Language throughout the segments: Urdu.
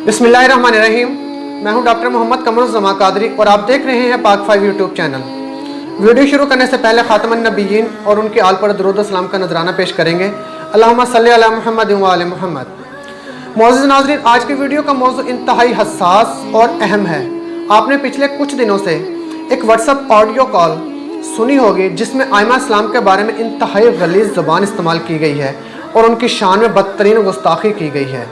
بسم اللہ الرحمن الرحیم۔ میں ہوں ڈاکٹر محمد قمر قادری اور آپ دیکھ رہے ہیں پاک5 یوٹیوب چینل۔ ویڈیو شروع کرنے سے پہلے خاتم النبیین اور ان کی آل پر درود و سلام کا نذرانہ پیش کریں گے۔ اللہم صلی علی محمد و آل محمد۔ معزز ناظرین، آج کی ویڈیو کا موضوع انتہائی حساس اور اہم ہے۔ آپ نے پچھلے کچھ دنوں سے ایک واٹس ایپ آڈیو کال سنی ہوگی جس میں آئمہ اسلام کے بارے میں انتہائی غلیظ زبان استعمال کی گئی ہے اور ان کی شان میں بدترین گستاخی کی گئی ہے۔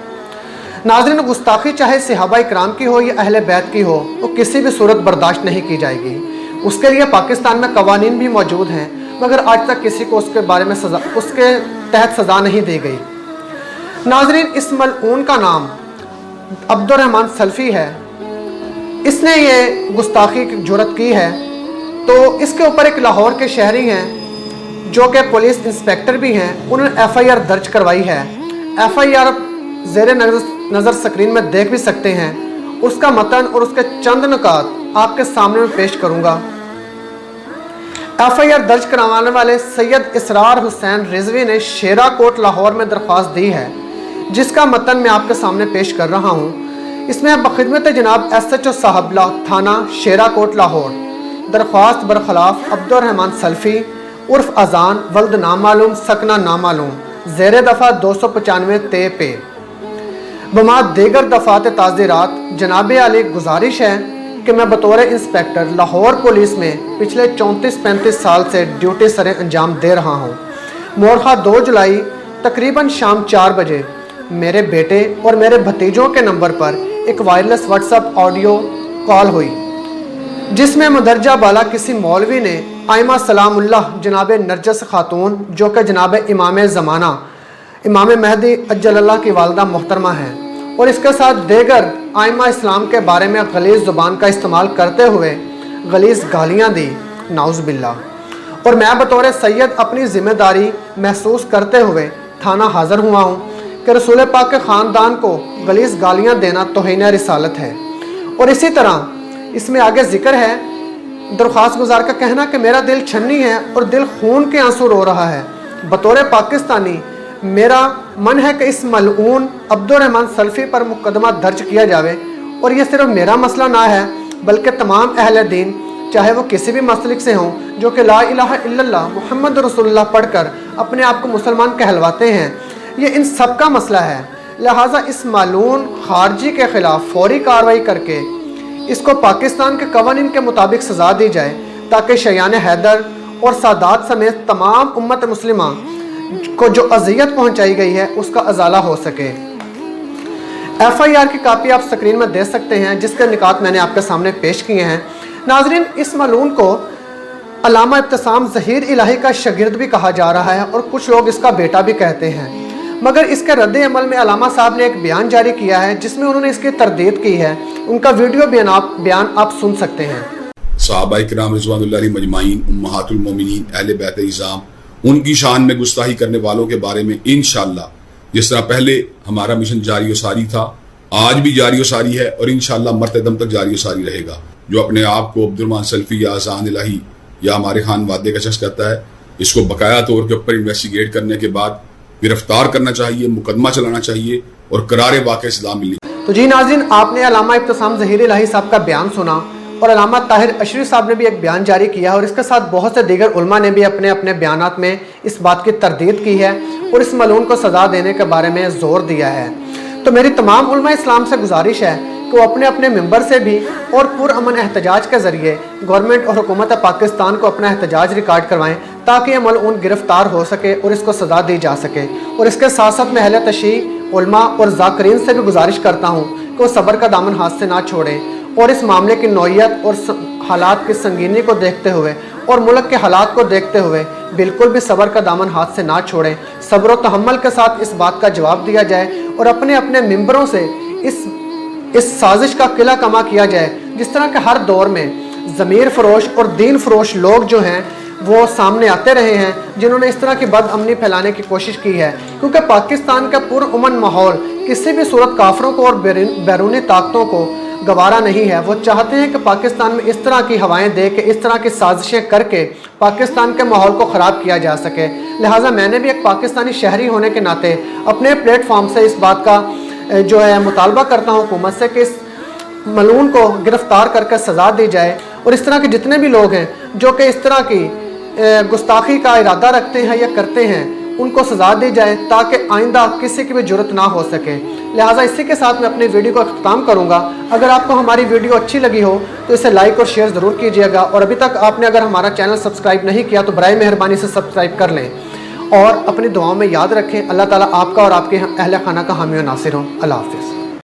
ناظرین، گستاخی چاہے صحابہ اکرام کی ہو یا اہل بیت کی ہو، وہ کسی بھی صورت برداشت نہیں کی جائے گی۔ اس کے لیے پاکستان میں قوانین بھی موجود ہیں، مگر آج تک کسی کو اس کے بارے میں اس کے تحت سزا نہیں دی گئی۔ ناظرین، اس ملعون کا نام عبدالرحمن سلفی ہے۔ اس نے یہ گستاخی کی جرات کی ہے تو اس کے اوپر ایک لاہور کے شہری ہیں جو کہ پولیس انسپیکٹر بھی ہیں، انہوں نے ایف آئی آر درج کروائی ہے۔ ایف آئی آر زیر نظر سکرین میں دیکھ بھی سکتے ہیں۔ اس کا متن اور اس کے چند نکات آپ کے سامنے میں پیش کروں گا۔ ایف آئی آر درج کروانے والے سید اسرار حسین رضوی نے شیرا کوٹ لاہور میں درخواست دی ہے، جس کا متن میں آپ کے سامنے پیش کر رہا ہوں۔ اس میں بخدمت جناب ایس ایچ او صاحب تھانہ شیرا کوٹ لاہور درخواست برخلاف عبدالرحمن سلفی عرف اذان ولد نامعلوم سکنہ نامعلوم زیر دفعہ 295 تے پہ بما دیگر دفعات تعزیرات جناب علی گزارش ہے کہ میں بطور انسپیکٹر لاہور پولیس میں پچھلے 34-35 سال سے ڈیوٹی سر انجام دے رہا ہوں۔ مورخہ 2 جولائی تقریباً شام 4 بجے میرے بیٹے اور میرے بھتیجوں کے نمبر پر ایک wireless what's app audio call ہوئی جس میں مندرجہ بالا کسی مولوی نے آئمہ سلام اللہ جناب نرجس خاتون جو کہ جناب امام زمانہ امام مہدی اجل اللہ کی والدہ محترمہ ہیں، اور اس کے ساتھ دیگر آئمہ اسلام کے بارے میں غلیظ زبان کا استعمال کرتے ہوئے غلیظ گالیاں دی، نعوذ باللہ۔ اور میں بطور سید اپنی ذمہ داری محسوس کرتے ہوئے تھانہ حاضر ہوا ہوں کہ رسول پاک کے خاندان کو غلیظ گالیاں دینا توہین رسالت ہے۔ اور اسی طرح اس میں آگے ذکر ہے، درخواست گزار کا کہنا کہ میرا دل چھنی ہے اور دل خون کے آنسو رو رہا ہے۔ بطور پاکستانی میرا من ہے کہ اس ملعون عبدالرحمن سلفی پر مقدمہ درج کیا جاوے، اور یہ صرف میرا مسئلہ نہ ہے بلکہ تمام اہل دین چاہے وہ کسی بھی مسلک سے ہوں جو کہ لا الہ الا اللہ محمد رسول اللہ پڑھ کر اپنے آپ کو مسلمان کہلواتے ہیں، یہ ان سب کا مسئلہ ہے۔ لہٰذا اس ملعون خارجی کے خلاف فوری کارروائی کر کے اس کو پاکستان کے قوانین کے مطابق سزا دی جائے تاکہ شیان حیدر اور سادات سمیت تمام امت مسلمہ کو جو اذیت پہنچائی گئی ہے اس کا ازالہ ہو سکے۔ ایف آئی آر کی کاپی آپ سکرین میں دے سکتے ہیں جس کے نکات میں نے آپ کے سامنے پیش کیے ہیں۔ ناظرین، اس ملعون کو علامہ ابتسام ظہیر الہی کا شاگرد بھی کہا جا رہا ہے اور کچھ لوگ اس کا بیٹا بھی کہتے ہیں، مگر اس کے رد عمل میں علامہ صاحب نے ایک بیان جاری کیا ہے جس میں انہوں نے اس کی تردید کی ہے۔ ان کا ویڈیو بیان آپ سن سکتے ہیں۔ صحابہ کرام رضوان اللہ علیہم اجمعین، امہات المومنین، اہل بیت اعظام، ان کی شان میں گستاخی کرنے والوں کے بارے میں انشاءاللہ جس طرح پہلے ہمارا مشن جاری و ساری تھا، آج بھی جاری و ساری ہے اور انشاءاللہ مرتے دم تک جاری و ساری رہے گا۔ جو اپنے آپ کو عبدالرحمن سلفی یا اذان الہی یا ہمارے خان وادے کا شخص کرتا ہے، اس کو بقایا طور کے اوپر انویسٹیگیٹ کرنے کے بعد گرفتار کرنا چاہیے، مقدمہ چلانا چاہیے اور قرار واقع سزا ملنی۔ تو جی ناظرین، آپ نے علامہ ابتسام ظہیر الہی صاحب کا بیان سنا اور علامہ طاہر اشری صاحب نے بھی ایک بیان جاری کیا، اور اس کے ساتھ بہت سے دیگر علماء نے بھی اپنے اپنے بیانات میں اس بات کی تردید کی ہے اور اس ملعون کو سزا دینے کے بارے میں زور دیا ہے۔ تو میری تمام علماء اسلام سے گزارش ہے کہ وہ اپنے اپنے ممبر سے بھی اور پرامن احتجاج کے ذریعے گورنمنٹ اور حکومت پاکستان کو اپنا احتجاج ریکارڈ کروائیں تاکہ یہ ملعون گرفتار ہو سکے اور اس کو سزا دی جا سکے۔ اور اس کے ساتھ ساتھ میں اہل تشیع علماء اور ذاکرین سے بھی گزارش کرتا ہوں کہ وہ صبر کا دامن ہاتھ سے نہ چھوڑیں، اور اس معاملے کی نوعیت اور حالات کی سنگینی کو دیکھتے ہوئے اور ملک کے حالات کو دیکھتے ہوئے بالکل بھی صبر کا دامن ہاتھ سے نہ چھوڑیں، صبر و تحمل کے ساتھ اس بات کا جواب دیا جائے اور اپنے اپنے ممبروں سے اس سازش کا قلعہ کما کیا جائے، جس طرح کہ ہر دور میں ضمیر فروش اور دین فروش لوگ جو ہیں وہ سامنے آتے رہے ہیں جنہوں نے اس طرح کی بد امنی پھیلانے کی کوشش کی ہے، کیونکہ پاکستان کا پرامن ماحول کسی بھی صورت کافروں کو اور بیرونی طاقتوں کو گوارا نہیں ہے۔ وہ چاہتے ہیں کہ پاکستان میں اس طرح کی ہوائیں دے کے اس طرح کی سازشیں کر کے پاکستان کے ماحول کو خراب کیا جا سکے۔ لہٰذا میں نے بھی ایک پاکستانی شہری ہونے کے ناطے اپنے پلیٹ فارم سے اس بات کا جو ہے مطالبہ کرتا ہوں حکومت سے کہ اس ملعون کو گرفتار کر کے سزا دی جائے، اور اس طرح کے جتنے بھی لوگ ہیں جو کہ اس طرح کی گستاخی کا ارادہ رکھتے ہیں یا کرتے ہیں ان کو سزا دی جائے تاکہ آئندہ کسی کی بھی جرت نہ ہو سکے۔ لہٰذا اسی کے ساتھ میں اپنی ویڈیو کو اختتام کروں گا۔ اگر آپ کو ہماری ویڈیو اچھی لگی ہو تو اسے لائک اور شیئر ضرور کیجیے گا، اور ابھی تک آپ نے اگر ہمارا چینل سبسکرائب نہیں کیا تو برائے مہربانی سے سبسکرائب کر لیں، اور اپنی دعاؤں میں یاد رکھیں۔ اللہ تعالیٰ آپ کا اور آپ کے اہل خانہ کا حامی و ناصر ہوں۔ اللہ حافظ۔